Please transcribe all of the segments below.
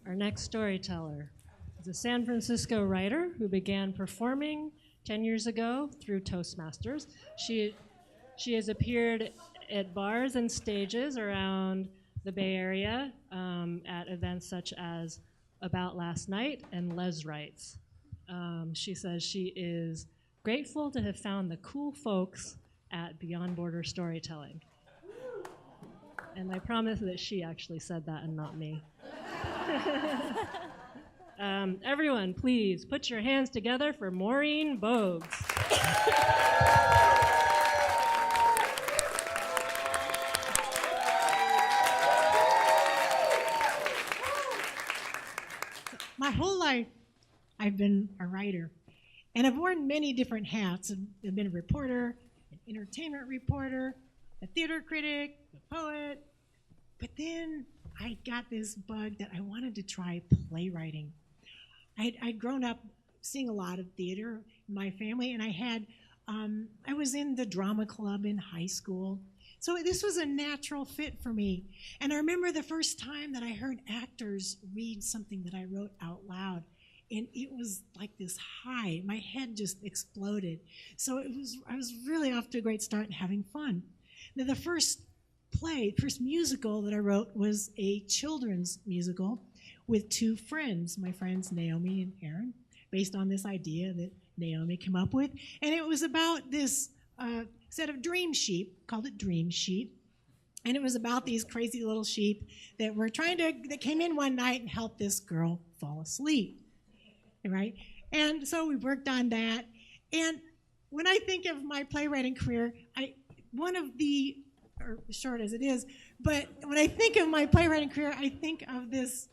Our next storyteller is a San Francisco writer who began performing 10 years ago through Toastmasters. She has appeared at bars and stages around the Bay Area at events such as About Last Night and Les Rights. She says she is grateful to have found the cool folks at Beyond Border Storytelling. And I promise that she actually said that and not me. Everyone, please put your hands together for Maureen Bogues. My whole life, I've been a writer, and I've worn many different hats. I've been a reporter, an entertainment reporter, a theater critic, a poet, but then I got this bug that I wanted to try playwriting. I'd grown up seeing a lot of theater in my family, and I was in the drama club in high school. So this was a natural fit for me. And I remember the first time that I heard actors read something that I wrote out loud, and it was like this high. My head just exploded. So I was really off to a great start and having fun. Now, the first musical that I wrote was a children's musical with two friends, my friends Naomi and Aaron, based on this idea that Naomi came up with. And it was about this set of dream sheep, called it Dream Sheep. And it was about these crazy little sheep that came in one night and helped this girl fall asleep, right? And so we worked on that. And when I think of my playwriting career, short as it is, but when I think of my playwriting career, I think of this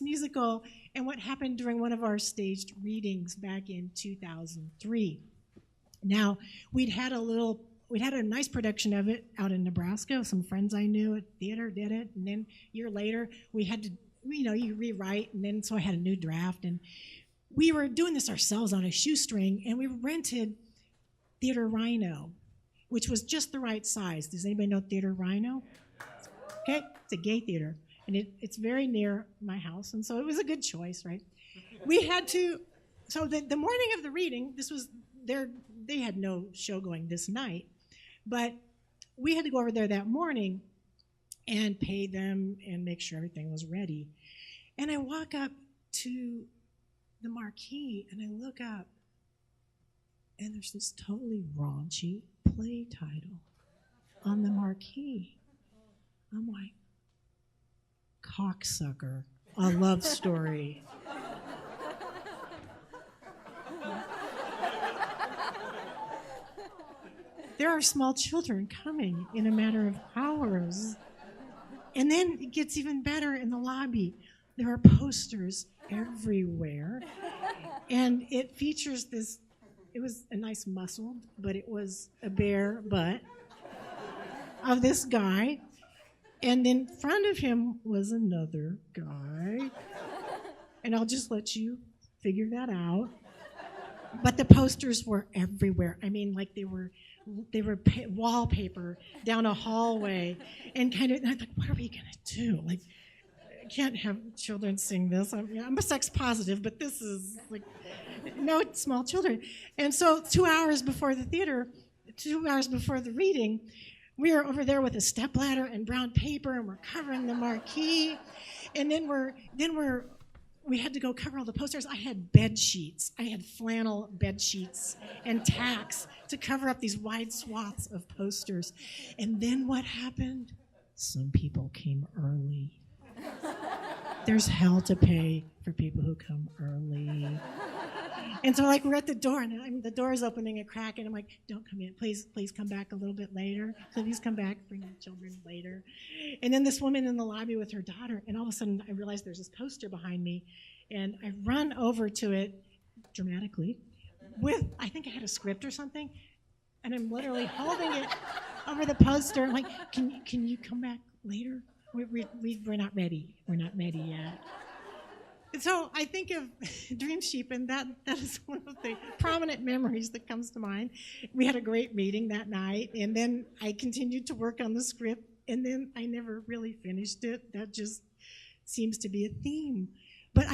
musical and what happened during one of our staged readings back in 2003. Now, we'd had a nice production of it out in Nebraska. Some friends I knew at theater did it, and then a year later, we had to, you rewrite, and then so I had a new draft, and we were doing this ourselves on a shoestring, and we rented Theater Rhino, which was just the right size. Does anybody know Theater Rhino? Okay, it's a gay theater, and it's very near my house, and so it was a good choice, right? We had to, so the morning of the reading, they had no show going this night, but we had to go over there that morning and pay them and make sure everything was ready. And I walk up to the marquee, and I look up, and there's this totally raunchy play title on the marquee. I'm like, Cocksucker, a love story. There are small children coming in a matter of hours. And then it gets even better in the lobby. There are posters everywhere. And it features it was a nice muscled, but it was a bare butt of this guy. And in front of him was another guy. And I'll just let you figure that out. But the posters were everywhere. I mean, like they were wallpaper down a hallway, and I thought, what are we gonna do? Like, I can't have children sing this. I'm a sex positive, but this is like no small children. And so 2 hours before the reading, we are over there with a stepladder and brown paper, and we're covering the marquee, and then we had to go cover all the posters. I had bed sheets. I had flannel bed sheets and tacks to cover up these wide swaths of posters. And then what happened? Some people came early. There's hell to pay for people who come early. And so, we're at the door, and the door is opening a crack, and I'm like, don't come in. Please come back a little bit later. Please come back, bring your children later. And then this woman in the lobby with her daughter, and all of a sudden, I realized there's this poster behind me, and I run over to it dramatically I think I had a script or something, and I'm literally holding it over the poster. I'm like, can you come back later? We're not ready. We're not ready yet. So I think of Dream Sheep, and that is one of the prominent memories that comes to mind. We had a great meeting that night, and then I continued to work on the script, and then I never really finished it. That just seems to be a theme. But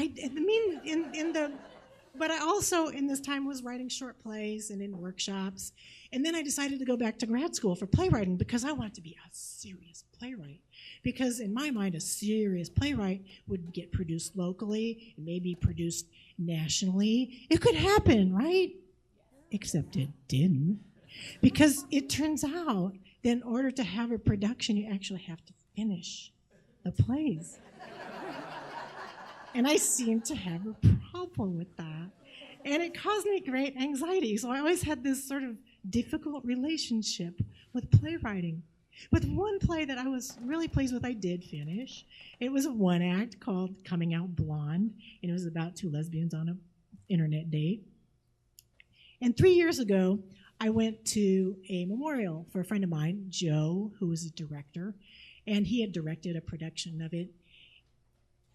but I also in this time was writing short plays and in workshops. And then I decided to go back to grad school for playwriting because I wanted to be a serious playwright. Because in my mind, a serious playwright would get produced locally and maybe produced nationally. It could happen, right? Except it didn't. Because it turns out that in order to have a production, you actually have to finish the plays. And I seem to have a problem with that. And it caused me great anxiety. So I always had this sort of difficult relationship with playwriting. With one play that I was really pleased with, I did finish. It was a one act called Coming Out Blonde, and it was about two lesbians on an internet date. And 3 years ago, I went to a memorial for a friend of mine, Joe, who was a director, and he had directed a production of it.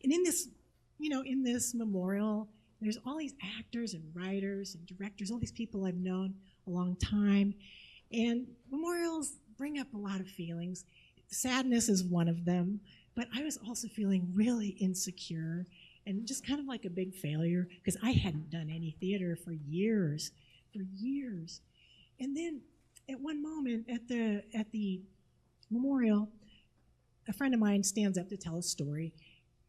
And in this memorial, there's all these actors and writers and directors, all these people I've known a long time. And memorials bring up a lot of feelings. Sadness is one of them, but I was also feeling really insecure and just kind of like a big failure because I hadn't done any theater for years. And then at one moment at the memorial, a friend of mine stands up to tell a story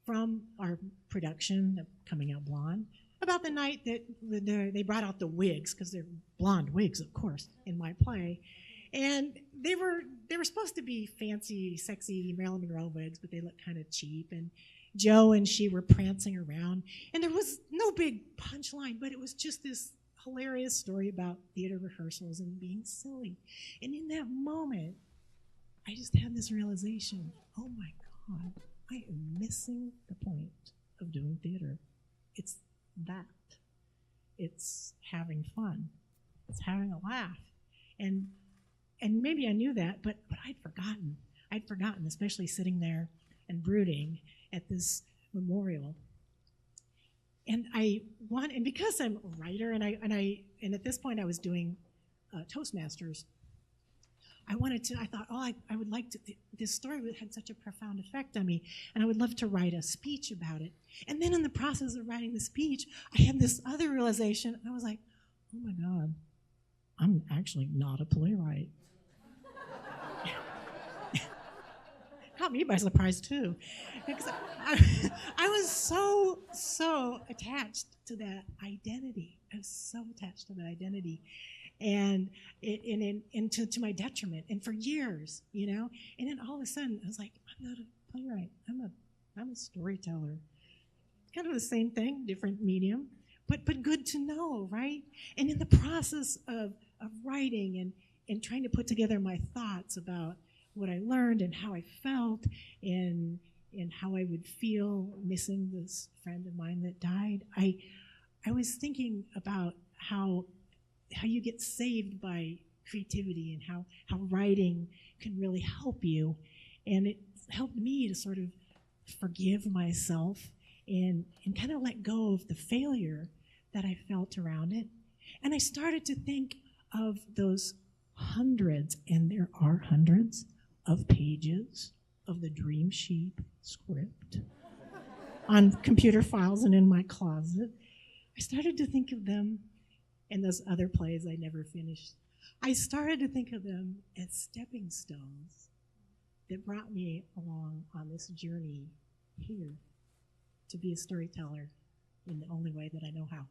from our production of Coming Out Blonde about the night that they brought out the wigs, because they're blonde wigs, of course, in my play. And they were supposed to be fancy, sexy Marilyn Monroe wigs, but they looked kind of cheap. And Joe and she were prancing around. And there was no big punchline, but it was just this hilarious story about theater rehearsals and being silly. And in that moment, I just had this realization, oh my God, I am missing the point of doing theater. It's that. It's having fun. It's having a laugh. And maybe I knew that, but I'd forgotten. I'd forgotten, especially sitting there and brooding at this memorial. And because I'm a writer, and at this point I was doing Toastmasters, I thought, I would like to, this story had such a profound effect on me, and I would love to write a speech about it. And then in the process of writing the speech, I had this other realization, and I was like, oh my God, I'm actually not a playwright. Caught me by surprise too. Because I was so attached to that identity. I was so attached to that identity. And to my detriment, and for years, and then all of a sudden I was like, I'm not a playwright. I'm a storyteller. Kind of the same thing, different medium, but good to know, right? And in the process of writing and trying to put together my thoughts about what I learned and how I felt and how I would feel missing this friend of mine that died, I was thinking about how you get saved by creativity and how writing can really help you. And it helped me to sort of forgive myself and kind of let go of the failure that I felt around it. And I started to think of those hundreds, and there are hundreds, of pages of the Dream Sheep script on computer files and in my closet. I started to think of them, and those other plays I never finished. I started to think of them as stepping stones that brought me along on this journey here to be a storyteller in the only way that I know how.